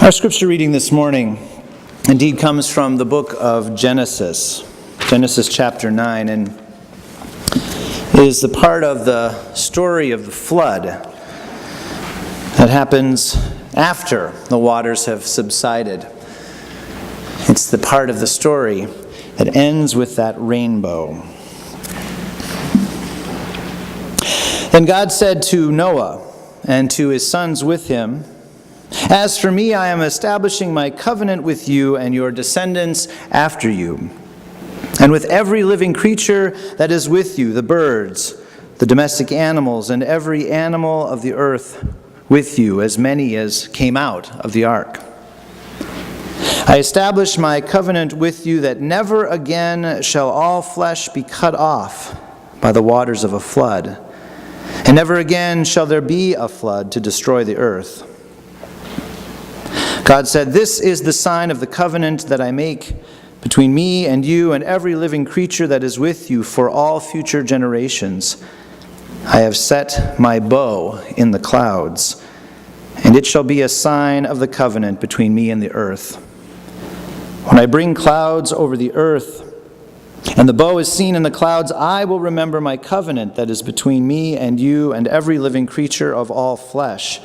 Our scripture reading this morning indeed comes from the book of Genesis chapter 9, and is the part of the story of the flood that happens after the waters have subsided. It's the part of the story that ends with that rainbow. Then God said to Noah and to his sons with him, "As for me, I am establishing my covenant with you and your descendants after you, and with every living creature that is with you, the birds, the domestic animals, and every animal of the earth with you, as many as came out of the ark. I establish my covenant with you that never again shall all flesh be cut off by the waters of a flood, and never again shall there be a flood to destroy the earth." God said, "This is the sign of the covenant that I make between me and you and every living creature that is with you for all future generations. I have set my bow in the clouds, and it shall be a sign of the covenant between me and the earth. When I bring clouds over the earth, and the bow is seen in the clouds, I will remember my covenant that is between me and you and every living creature of all flesh.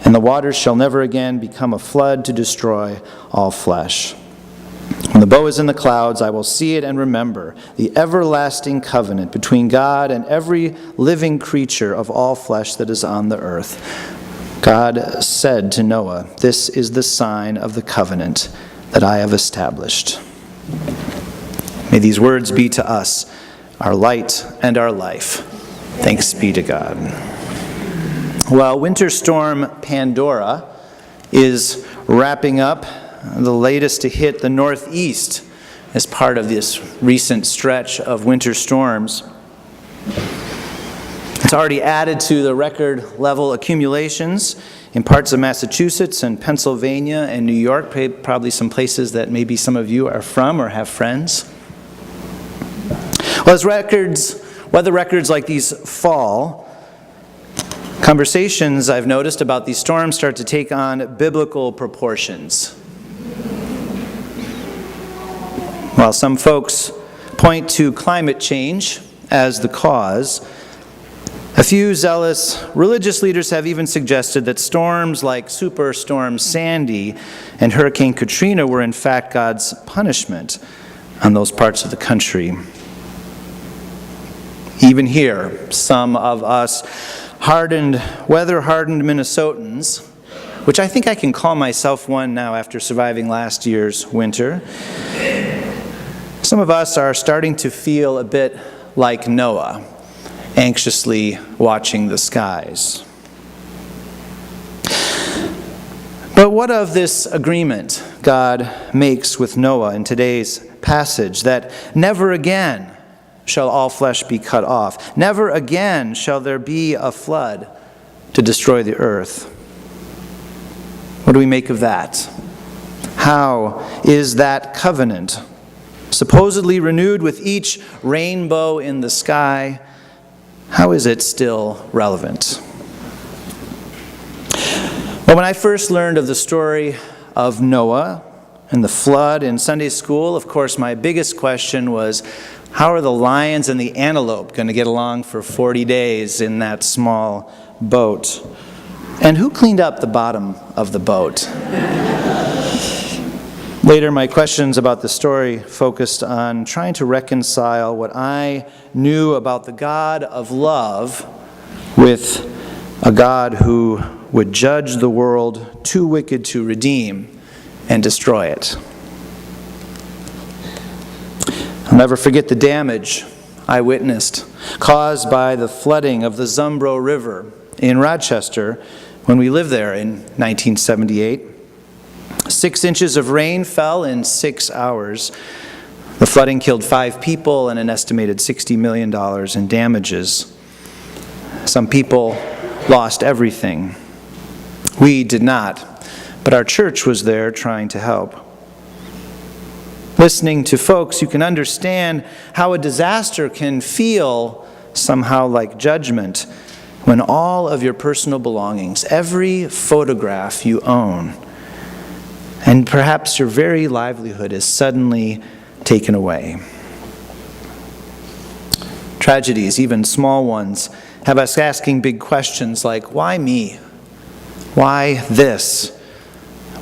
And the waters shall never again become a flood to destroy all flesh. When the bow is in the clouds, I will see it and remember the everlasting covenant between God and every living creature of all flesh that is on the earth." God said to Noah, "This is the sign of the covenant that I have established." May these words be to us our light and our life. Thanks be to God. Well, Winter Storm Pandora is wrapping up, the latest to hit the Northeast as part of this recent stretch of winter storms. It's already added to the record level accumulations in parts of Massachusetts and Pennsylvania and New York, probably some places that maybe some of you are from or have friends. Well, as weather records like these fall, conversations I've noticed about these storms start to take on biblical proportions. While some folks point to climate change as the cause, a few zealous religious leaders have even suggested that storms like Superstorm Sandy and Hurricane Katrina were in fact God's punishment on those parts of the country. Even here, some of us weather-hardened Minnesotans, which I think I can call myself one now after surviving last year's winter, some of us are starting to feel a bit like Noah, anxiously watching the skies. But what of this agreement God makes with Noah in today's passage, that never again shall all flesh be cut off? Never again shall there be a flood to destroy the earth. What do we make of that? How is that covenant, supposedly renewed with each rainbow in the sky, how is it still relevant? Well, when I first learned of the story of Noah and the flood in Sunday school, of course, my biggest question was, how are the lions and the antelope going to get along for 40 days in that small boat? And who cleaned up the bottom of the boat? Later, my questions about the story focused on trying to reconcile what I knew about the God of love with a God who would judge the world too wicked to redeem and destroy it. I'll never forget the damage I witnessed caused by the flooding of the Zumbro River in Rochester when we lived there in 1978. 6 inches of rain fell in 6 hours. The flooding killed 5 people and an estimated $60 million in damages. Some people lost everything. We did not, but our church was there trying to help. Listening to folks, you can understand how a disaster can feel somehow like judgment when all of your personal belongings, every photograph you own, and perhaps your very livelihood is suddenly taken away. Tragedies, even small ones, have us asking big questions like, why me? Why this?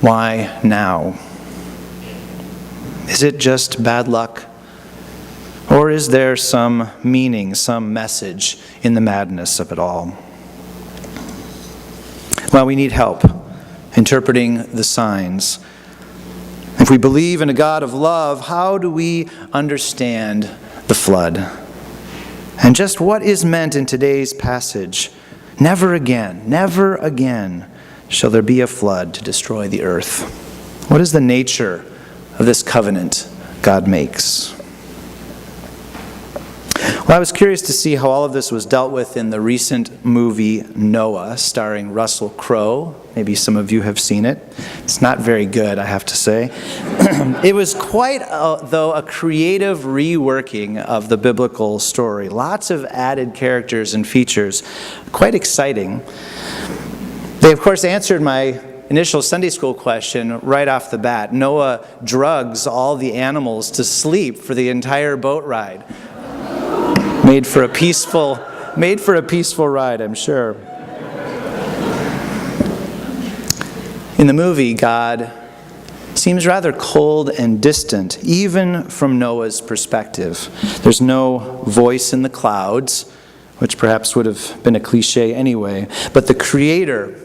Why now? Is it just bad luck? Or is there some meaning, some message in the madness of it all? Well, we need help interpreting the signs. If we believe in a God of love, how do we understand the flood? And just what is meant in today's passage? Never again shall there be a flood to destroy the earth. What is the nature of this covenant God makes? Well, I was curious to see how all of this was dealt with in the recent movie Noah, starring Russell Crowe. Maybe some of you have seen it. It's not very good, I have to say. It was quite, though, a creative reworking of the biblical story. Lots of added characters and features. Quite exciting. They, of course, answered my initial Sunday school question right off the bat. Noah drugs all the animals to sleep for the entire boat ride. Made for a peaceful ride, I'm sure. In the movie, God seems rather cold and distant, even from Noah's perspective. There's no voice in the clouds, which perhaps would have been a cliche anyway. But the Creator,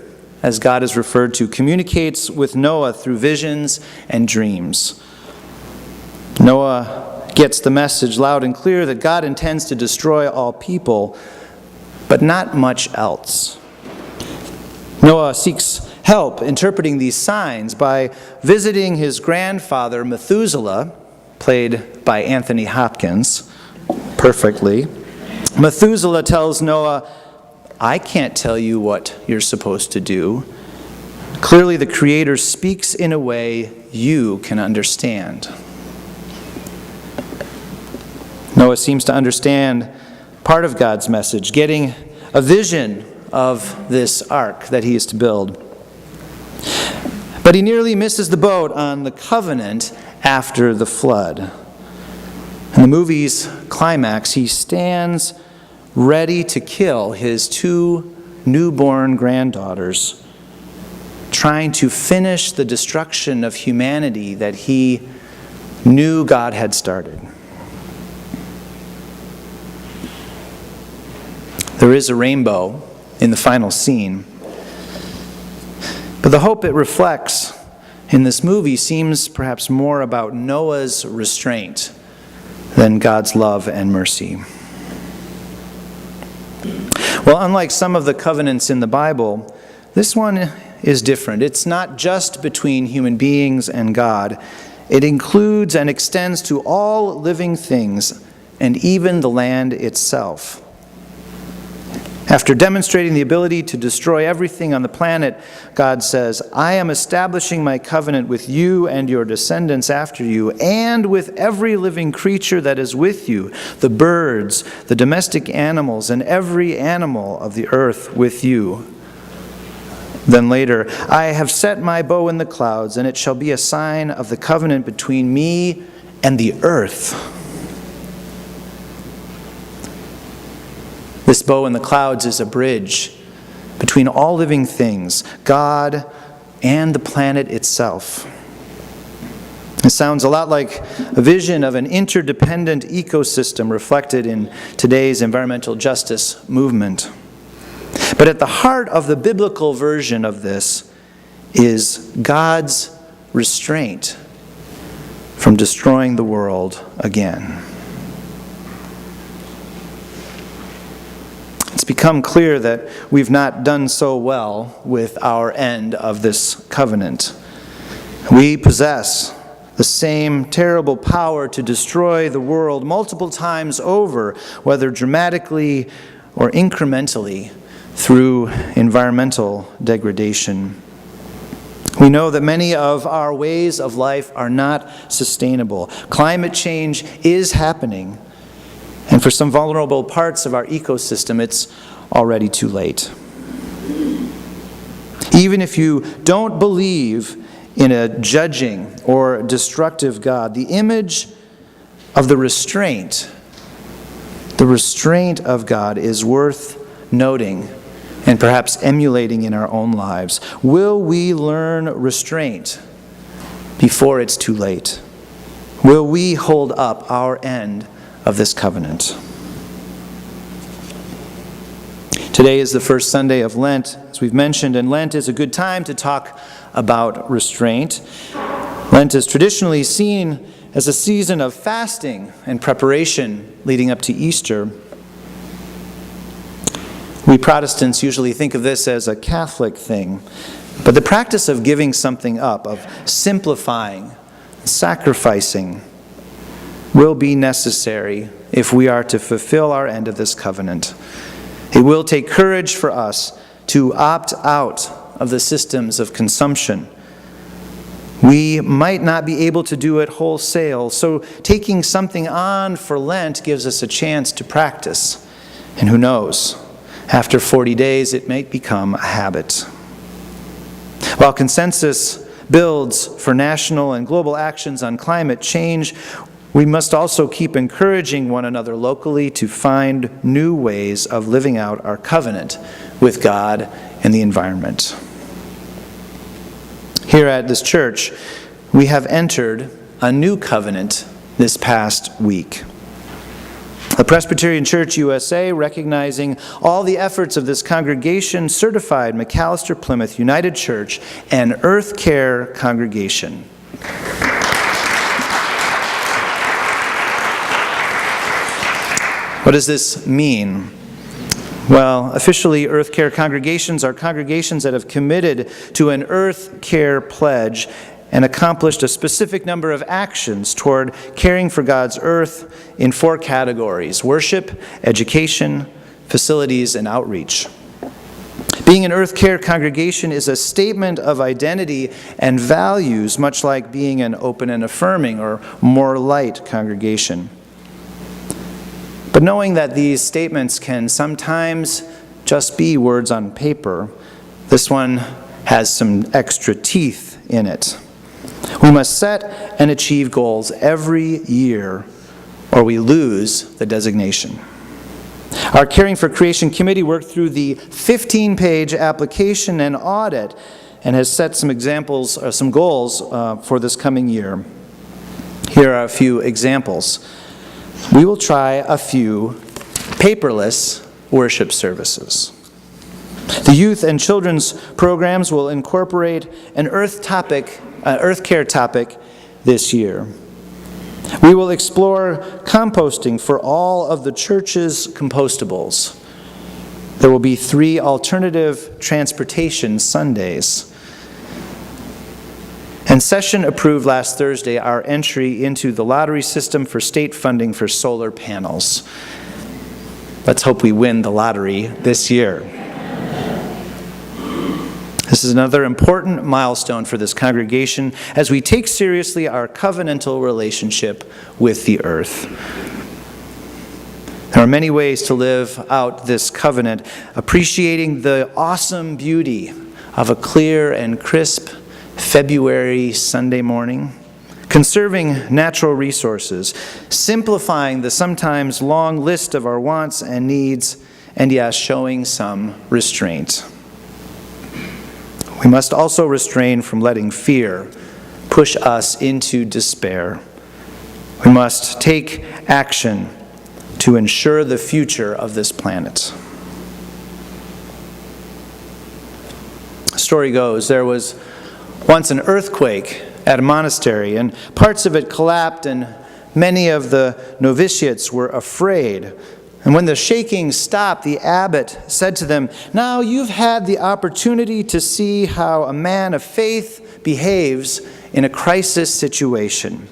as God is referred to, communicates with Noah through visions and dreams. Noah gets the message loud and clear that God intends to destroy all people, but not much else. Noah seeks help interpreting these signs by visiting his grandfather Methuselah, played by Anthony Hopkins perfectly. Methuselah tells Noah, I can't tell you what you're supposed to do. Clearly, the Creator speaks in a way you can understand. Noah seems to understand part of God's message, getting a vision of this ark that he is to build. But he nearly misses the boat on the covenant after the flood. In the movie's climax, he stands ready to kill his 2 newborn granddaughters, trying to finish the destruction of humanity that he knew God had started. There is a rainbow in the final scene, but the hope it reflects in this movie seems perhaps more about Noah's restraint than God's love and mercy. Well, unlike some of the covenants in the Bible, this one is different. It's not just between human beings and God. It includes and extends to all living things and even the land itself. After demonstrating the ability to destroy everything on the planet, God says, I am establishing my covenant with you and your descendants after you, and with every living creature that is with you, the birds, the domestic animals, and every animal of the earth with you. Then later, I have set my bow in the clouds, and it shall be a sign of the covenant between me and the earth. This bow in the clouds is a bridge between all living things, God and the planet itself. It sounds a lot like a vision of an interdependent ecosystem reflected in today's environmental justice movement. But at the heart of the biblical version of this is God's restraint from destroying the world again. It's become clear that we've not done so well with our end of this covenant. We possess the same terrible power to destroy the world multiple times over, whether dramatically or incrementally, through environmental degradation. We know that many of our ways of life are not sustainable. Climate change is happening. And for some vulnerable parts of our ecosystem, it's already too late. Even if you don't believe in a judging or destructive God. The image of the restraint of God is worth noting and perhaps emulating in our own lives. Will we learn restraint before it's too late? Will we hold up our end of this covenant? Today is the first Sunday of Lent, as we've mentioned, and Lent is a good time to talk about restraint. Lent is traditionally seen as a season of fasting and preparation leading up to Easter. We Protestants usually think of this as a Catholic thing, but the practice of giving something up, of simplifying, sacrificing, will be necessary if we are to fulfill our end of this covenant. It will take courage for us to opt out of the systems of consumption. We might not be able to do it wholesale, so taking something on for Lent gives us a chance to practice. And who knows, after 40 days it might become a habit. While consensus builds for national and global actions on climate change, we must also keep encouraging one another locally to find new ways of living out our covenant with God and the environment. Here at this church, we have entered a new covenant this past week. The Presbyterian Church USA, recognizing all the efforts of this congregation, certified McAllister Plymouth United Church an Earth Care congregation. What does this mean? Well, officially, Earth Care congregations are congregations that have committed to an Earth Care pledge and accomplished a specific number of actions toward caring for God's earth in 4 categories: worship, education, facilities, and outreach. Being an Earth Care congregation is a statement of identity and values, much like being an open and affirming or more light congregation. But knowing that these statements can sometimes just be words on paper, this one has some extra teeth in it. We must set and achieve goals every year, or we lose the designation. Our Caring for Creation Committee worked through the 15-page application and audit and has set some examples, or some goals for this coming year. Here are a few examples. We will try a few paperless worship services. The youth and children's programs will incorporate an Earth Care topic this year. We will explore composting for all of the church's compostables. There will be 3 alternative transportation Sundays. And Session approved last Thursday our entry into the lottery system for state funding for solar panels. Let's hope we win the lottery this year. This is another important milestone for this congregation as we take seriously our covenantal relationship with the earth. There are many ways to live out this covenant, appreciating the awesome beauty of a clear and crisp February Sunday morning, conserving natural resources, simplifying the sometimes long list of our wants and needs, and yes, showing some restraint. We must also restrain from letting fear push us into despair. We must take action to ensure the future of this planet. The story goes, there was once an earthquake at a monastery, and parts of it collapsed, and many of the novitiates were afraid. And when the shaking stopped, the abbot said to them, "Now you've had the opportunity to see how a man of faith behaves in a crisis situation.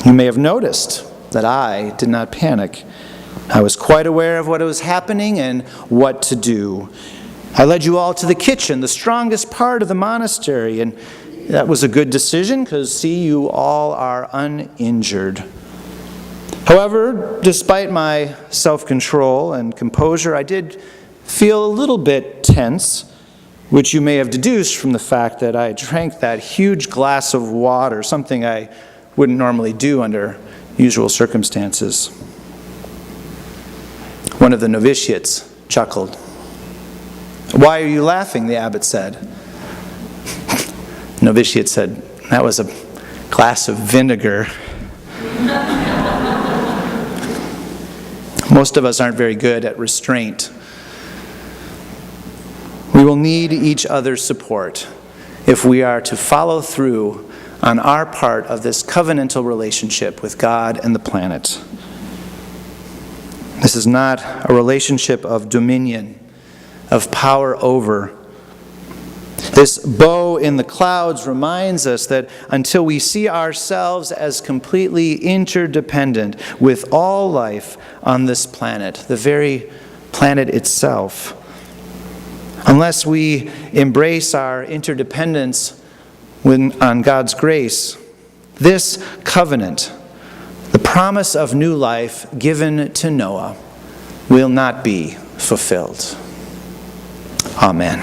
You may have noticed that I did not panic. I was quite aware of what was happening and what to do. I led you all to the kitchen, the strongest part of the monastery, and that was a good decision because, see, you all are uninjured. However, despite my self-control and composure, I did feel a little bit tense which you may have deduced from the fact that I drank that huge glass of water, something I wouldn't normally do under usual circumstances. One of the novitiates chuckled. "Why are you laughing?" the abbot said. Novitiate said, "That was a glass of vinegar." Most of us aren't very good at restraint. We will need each other's support if we are to follow through on our part of this covenantal relationship with God and the planet. This is not a relationship of dominion, of power over. This bow in the clouds reminds us that until we see ourselves as completely interdependent with all life on this planet, the very planet itself, unless we embrace our interdependence on God's grace, this covenant, the promise of new life given to Noah, will not be fulfilled. Amen.